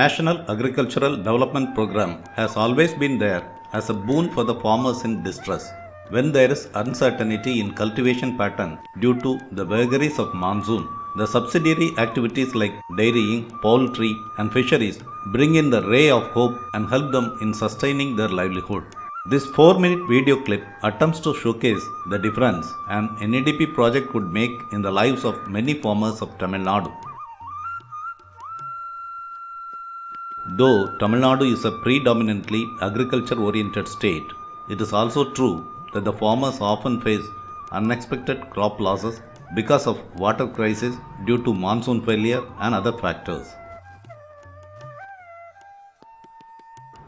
National Agricultural Development Program has always been there as a boon for the farmers in distress. When there is uncertainty in cultivation pattern due to the vagaries of monsoon, the subsidiary activities like dairying, poultry, and fisheries bring in the ray of hope and help them in sustaining their livelihood. This 4-minute video clip attempts to showcase the difference an NADP project could make in the lives of many farmers of Tamil Nadu. Though Tamil Nadu is a predominantly agriculture-oriented state, it is also true that the farmers often face unexpected crop losses because of water crisis due to monsoon failure and other factors.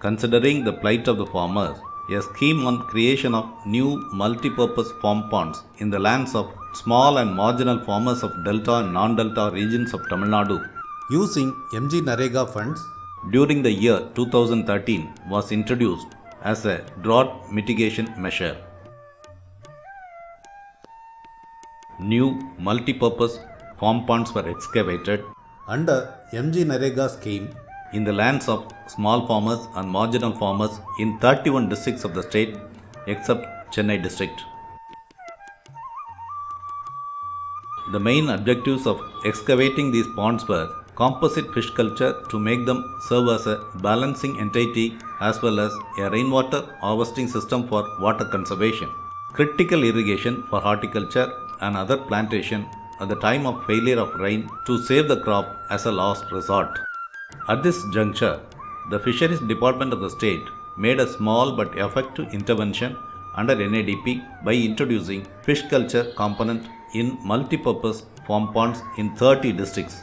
Considering the plight of the farmers, a scheme on creation of new multi-purpose farm ponds in the lands of small and marginal farmers of Delta and non-Delta regions of Tamil Nadu using MG Narega funds during the year 2013 was introduced as a drought mitigation measure. New multi-purpose farm ponds were excavated under MG Narega scheme in the lands of small farmers and marginal farmers in 31 districts of the state except Chennai district. The main objectives of excavating these ponds were composite fish culture to make them serve as a balancing entity as well as a rainwater harvesting system for water conservation, critical irrigation for horticulture and other plantation at the time of failure of rain to save the crop as a last resort. At this juncture, the Fisheries Department of the state made a small but effective intervention under NADP by introducing fish culture component in multi-purpose farm ponds in 30 districts.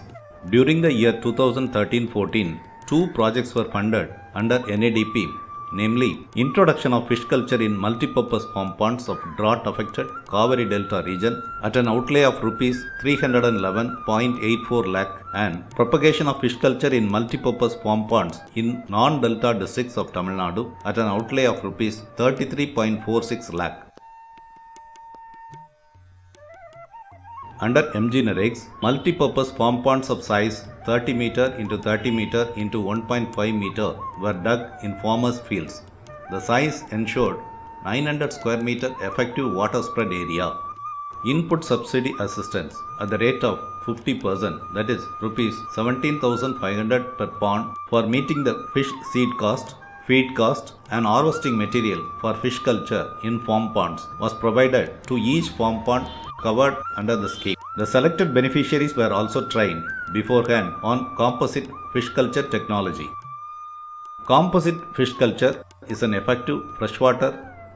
During the year 2013-14, 2 projects were funded under NADP, namely introduction of fish culture in multi-purpose farm ponds of drought-affected Kaveri Delta region at an outlay of Rs 311.84 lakh and propagation of fish culture in multi-purpose farm ponds in non-Delta districts of Tamil Nadu at an outlay of Rs 33.46 lakh. Under MG Nareg's, multi-purpose farm ponds of size 30 meter into 30 meter into 1.5 meter were dug in farmers' fields. The size ensured 900 square meter effective water spread area. Input subsidy assistance at the rate of 50%, that is Rs 17,500 per pond for meeting the fish seed cost, feed cost and harvesting material for fish culture in farm ponds was provided to each farm pond covered under the scheme. The selected beneficiaries were also trained beforehand on composite fish culture technology. Composite fish culture is an effective freshwater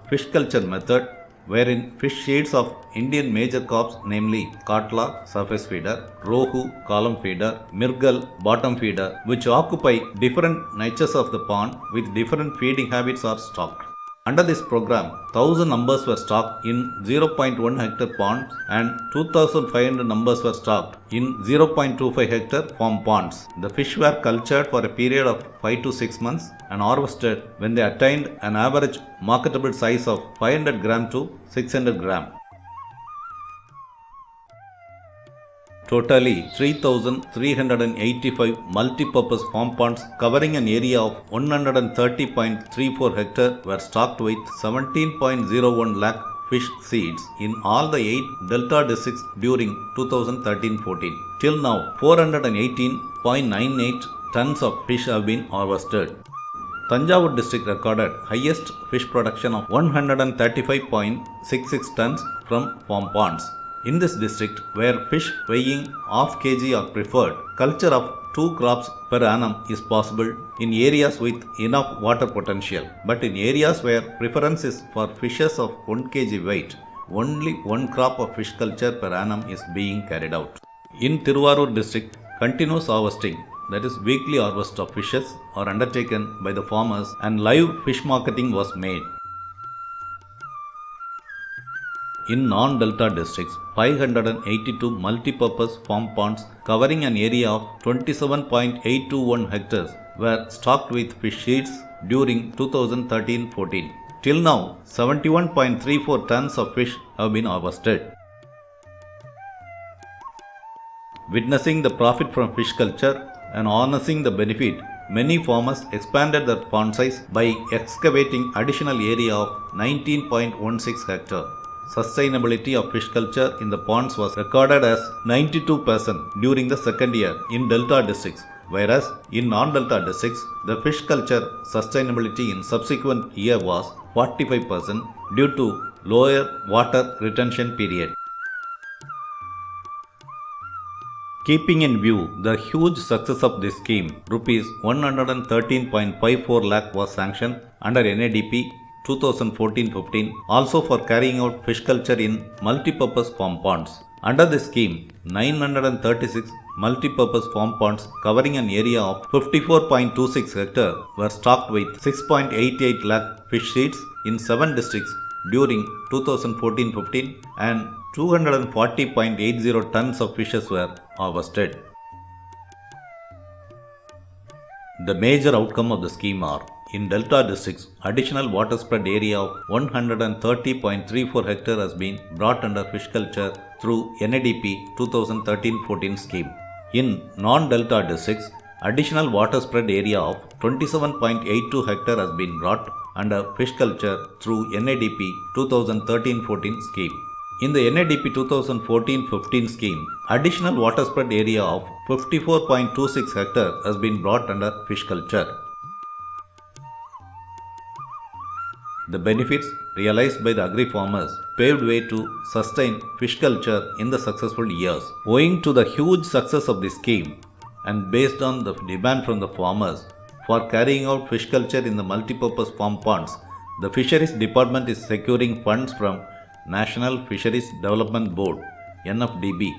fish culture method wherein fish shades of Indian major crops namely Katla surface feeder, Rohu column feeder, Mirgal bottom feeder which occupy different niches of the pond with different feeding habits are stocked. Under this program, 1000 numbers were stocked in 0.1 hectare ponds and 2500 numbers were stocked in 0.25 hectare farm ponds. The fish were cultured for a period of 5 to 6 months and harvested when they attained an average marketable size of 500 gram to 600 gram. Totally 3,385 multi-purpose farm ponds covering an area of 130.34 hectare were stocked with 17.01 lakh fish seeds in all the 8 Delta districts during 2013-14. Till now, 418.98 tons of fish have been harvested. Thanjavur district recorded highest fish production of 135.66 tons from farm ponds. In this district, where fish weighing half kg are preferred, culture of 2 crops per annum is possible in areas with enough water potential. But in areas where preference is for fishes of 1 kg weight, only 1 crop of fish culture per annum is being carried out. In Tiruvarur district, continuous harvesting, that is weekly harvest of fishes, are undertaken by the farmers and live fish marketing was made. In non-Delta districts, 582 multi-purpose farm ponds covering an area of 27.821 hectares were stocked with fish seeds during 2013-14. Till now, 71.34 tons of fish have been harvested. Witnessing the profit from fish culture and harnessing the benefit many farmers expanded their pond size by excavating additional area of 19.16 hectare. Sustainability of fish culture in the ponds was recorded as 92% during the second year in delta districts, whereas in non-delta districts, the fish culture sustainability in subsequent year was 45% due to lower water retention period. Keeping in view the huge success of this scheme, Rs 113.54 lakh was sanctioned under NADP 2014-15 also for carrying out fish culture in multipurpose farm ponds. Under this scheme, 936 multipurpose farm ponds covering an area of 54.26 hectare were stocked with 6.88 lakh fish seeds in 7 districts during 2014-15 and 240.80 tons of fishes were harvested. The major outcome of the scheme are: in delta districts, additional water spread area of 130.34 hectare has been brought under fish culture through NADP 2013-14 scheme. In non-delta districts, additional water spread area of 27.82 hectare has been brought under fish culture through NADP 2013-14 scheme. In the NADP 2014-15 scheme, additional water spread area of 54.26 hectare has been brought under fish culture. The benefits realized by the agri-farmers paved way to sustain fish culture in the successful years. Owing to the huge success of this scheme and based on the demand from the farmers for carrying out fish culture in the multipurpose farm ponds, the Fisheries Department is securing funds from National Fisheries Development Board (NFDB)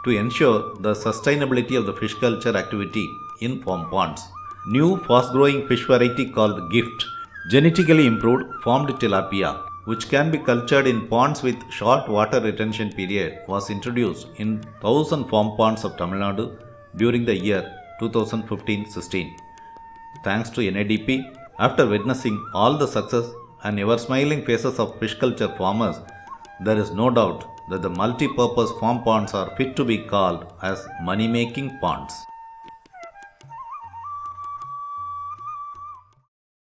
to ensure the sustainability of the fish culture activity in farm ponds. New fast-growing fish variety called GIFT, genetically improved farmed tilapia, which can be cultured in ponds with short water retention period, was introduced in 1000 farm ponds of Tamil Nadu during the year 2015-16. Thanks to NADP, after witnessing all the success and ever-smiling faces of fish culture farmers, there is no doubt that the multi-purpose farm ponds are fit to be called as money-making ponds.